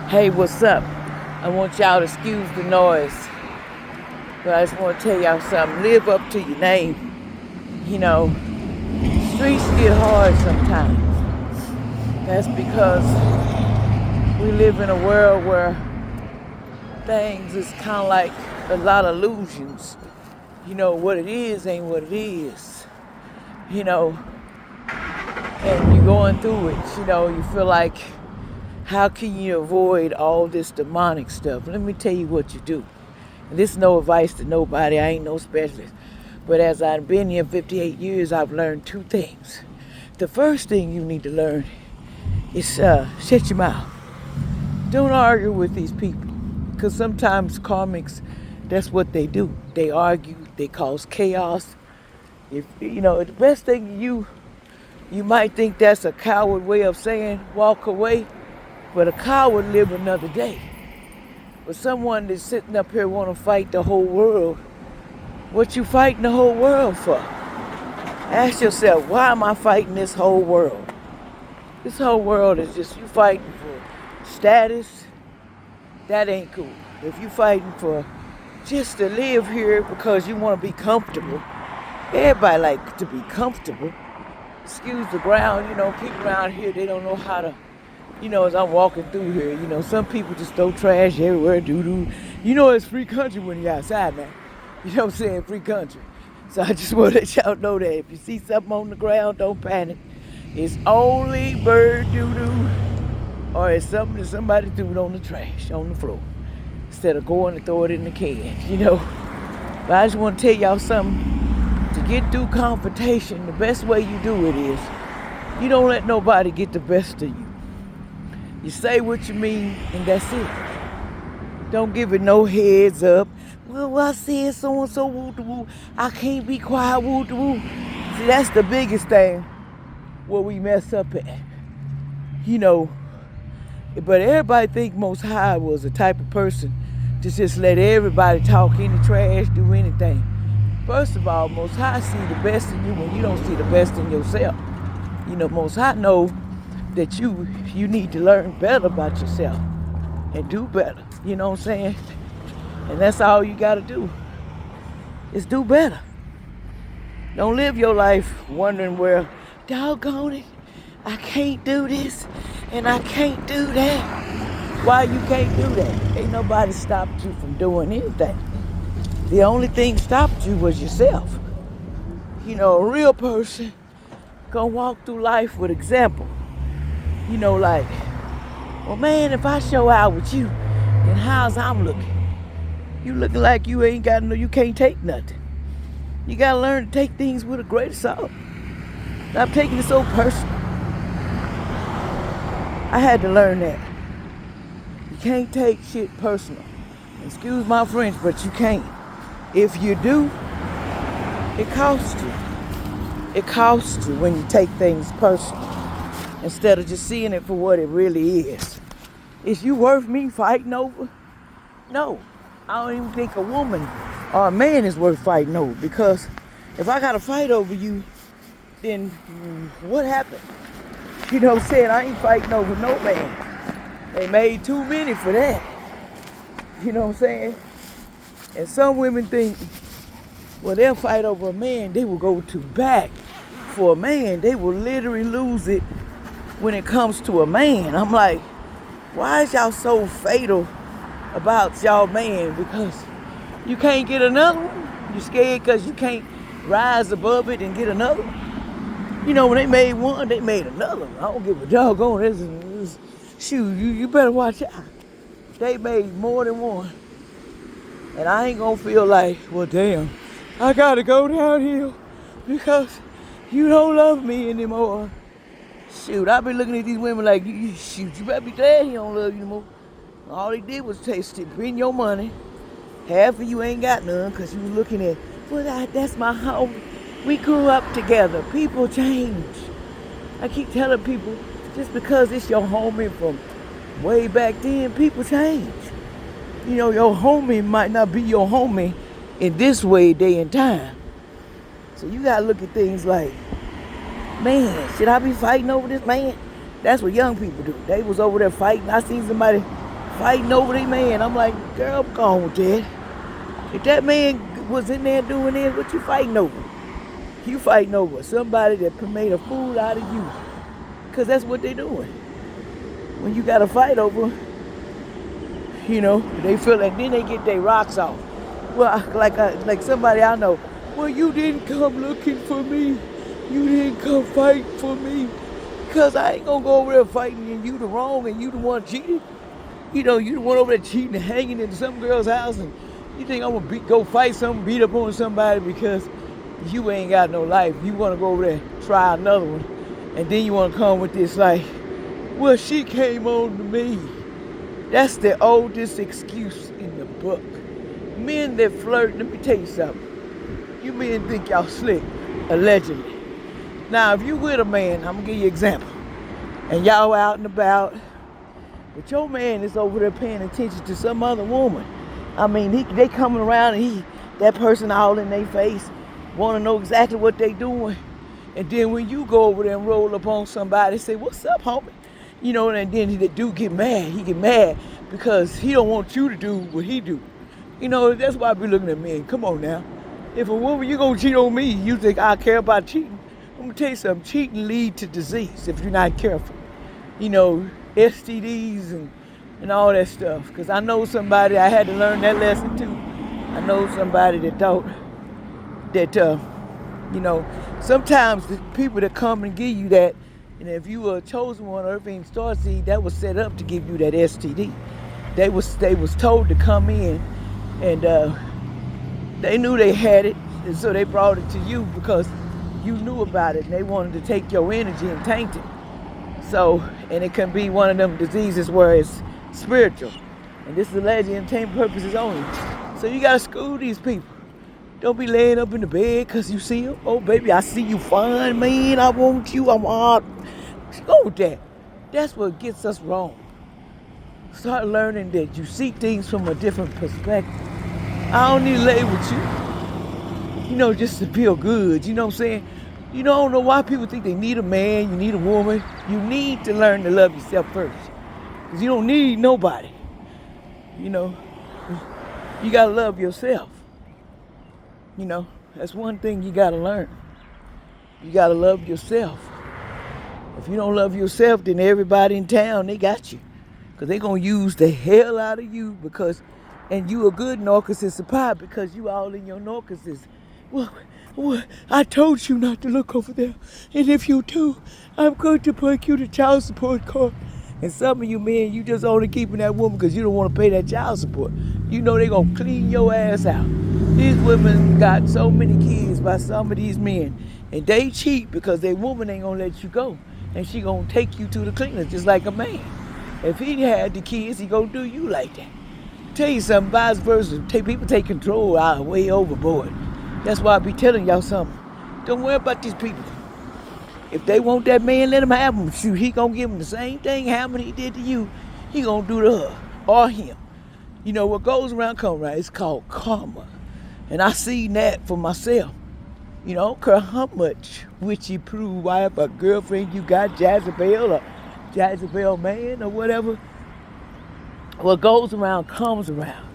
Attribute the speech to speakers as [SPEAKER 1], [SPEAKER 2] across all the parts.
[SPEAKER 1] Hey, what's up? I want y'all to excuse the noise, but I just want to tell y'all something. Live up to your name. You know, streets get hard sometimes. That's because we live in a world where things is kind of like a lot of illusions. You know, what it is ain't what it is. You know, and you're going through it. You feel like, how can you avoid all this demonic stuff? Let me tell you what you do. And this is no advice to nobody. I ain't no specialist. But as I've been here 58 years, I've learned two things. The first thing you need to learn is shut your mouth. Don't argue with these people. Because sometimes karmics, that's what they do. They argue, they cause chaos. If the best thing you might think that's a coward way of saying walk away, but a coward live another day. But someone that's sitting up here want to fight the whole world, what you fighting the whole world for? Ask yourself, why am I fighting this whole world? This whole world is just you fighting for status. That ain't cool. If you fighting for just to live here because you want to be comfortable, everybody like to be comfortable. Excuse the ground, people around here, they don't know how to, as I'm walking through here, some people just throw trash everywhere, doo-doo. It's free country when you're outside now. You know what I'm saying? Free country. So I just want to let y'all know that if you see something on the ground, don't panic. It's only bird doo-doo, or it's something that somebody threw on the trash, on the floor, instead of going and throw it in the can. But I just want to tell y'all something. To get through confrontation, the best way you do it is you don't let nobody get the best of you. You say what you mean, and that's it. Don't give it no heads up. Well, I said so-and-so, woo-woo. I can't be quiet, woo-woo. See, that's the biggest thing where we mess up at. But everybody think Most High was the type of person to just let everybody talk any trash, do anything. First of all, Most High see the best in you when you don't see the best in yourself. Most High know that you need to learn better about yourself and do better. You know what I'm saying? And that's all you got to do is do better. Don't live your life wondering, well, doggone it, I can't do this and I can't do that. Why you can't do that? Ain't nobody stopped you from doing anything. The only thing stopped you was yourself. A real person gonna walk through life with example. Like, well, man, if I show out with you, then how's I'm looking? You looking like you ain't got you can't take nothing. You gotta learn to take things with a grain of salt. Stop taking it so personal. I had to learn that. You can't take shit personal. Excuse my French, but you can't. If you do, it costs you. It costs you when you take things personal instead of just seeing it for what it really is. Is you worth me fighting over? No. I don't even think a woman or a man is worth fighting over, because if I got to fight over you, then what happened? What I'm saying? I ain't fighting over no man. They made too many for that. You know what I'm saying? And some women think, well, they'll fight over a man, they will go to bat for a man. They will literally lose it when it comes to a man. I'm like, why is y'all so fatal about y'all man? Because you can't get another one? You scared because you can't rise above it and get another one? When they made one, they made another one. I don't give a doggone this. Shoot, you better watch out. They made more than one. And I ain't gonna feel like, well, damn, I gotta go downhill because you don't love me anymore. Shoot, I been looking at these women like, shoot, you better be glad he don't love you anymore. All he did was bring your money. Half of you ain't got none because you was looking at, well, that's my home. We grew up together. People change. I keep telling people, just because it's your homie from way back then, people change. Your homie might not be your homie in this way, day and time. So you gotta look at things like, man, should I be fighting over this man? That's what young people do. They was over there fighting. I seen somebody fighting over their man. I'm like, girl, I'm gone with that. If that man was in there doing this, what you fighting over? You fighting over somebody that made a fool out of you. Because that's what they doing. When you got to fight over, they feel like then they get their rocks off. Well, like somebody I know, well, you didn't come looking for me. You didn't come fight for me. Because I ain't going to go over there fighting and you the wrong and you the one cheating. You the one over there cheating and hanging in some girl's house, and you think I'm going to go fight something, beat up on somebody because you ain't got no life. You want to go over there and try another one, and then you want to come with this like, well, she came on to me. That's the oldest excuse in the book. Men that flirt, let me tell you something. You men think y'all slick, allegedly. Now, if you with a man, I'm going to give you an example, and y'all out and about, but your man is over there paying attention to some other woman. I mean, they coming around and that person all in their face, want to know exactly what they doing. And then when you go over there and roll up on somebody, say, what's up, homie? And then the dude get mad. He get mad because he don't want you to do what he do. That's why I be looking at men. Come on now. If a woman, you gonna cheat on me, you think I care about cheating? I'm gonna tell you something. Cheating lead to disease if you're not careful. STDs and all that stuff. Because I know somebody, I had to learn that lesson too. I know somebody that thought that, sometimes the people that come and give you that, and if you were a chosen one or everything star seed, that was set up to give you that STD. They was told to come in, and they knew they had it, and so they brought it to you because you knew about it, and they wanted to take your energy and taint it. So, and it can be one of them diseases where it's spiritual. And this is alleged entertainment purposes only. So you gotta school these people. Don't be laying up in the bed because you see them. Oh, baby, I see you fine, man. I want you. I'm hard. Go with that. That's what gets us wrong. Start learning that you see things from a different perspective. I don't need to lay with you, just to feel good. You know what I'm saying? I don't know why people think they need a man, you need a woman. You need to learn to love yourself first. Because you don't need nobody. You got to love yourself. That's one thing you got to learn. You got to love yourself. If you don't love yourself, then everybody in town, they got you. Because they're going to use the hell out of you and you a good narcissist supply because you all in your narcissist. Well, I told you not to look over there. And if you do, I'm going to put you the child support card. And some of you men, you just only keeping that woman because you don't want to pay that child support. They're going to clean your ass out. These women got so many kids by some of these men. And they cheat because their woman ain't going to let you go. And she going to take you to the cleaners just like a man. If he had the kids, he going to do you like that. Tell you something, vice versa. People take control out way overboard. That's why I be telling y'all something. Don't worry about these people. If they want that man, let him have him. Shoot, he gonna give him the same thing Hammond he did to you. He gonna do to her or him. What goes around comes around. It's called karma. And I seen that for myself. I don't care how much witchy prude wife or girlfriend you got, Jezebel or Jezebel man or whatever. What goes around comes around.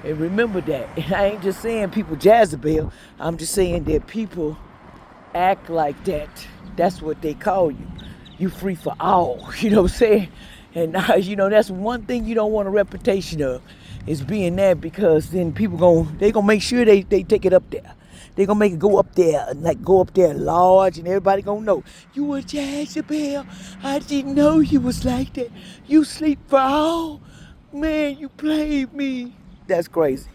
[SPEAKER 1] And remember that. And I ain't just saying people Jezebel. I'm just saying that people act like that. That's what they call you. You free for all. You know what I'm saying? And that's one thing you don't want a reputation of, is being that, because then people they gonna make sure they take it up there. They gonna make it go up there, go up there large, and everybody gonna know. You were Jezebel. I didn't know you was like that. You sleep for all. Man, you played me. That's crazy.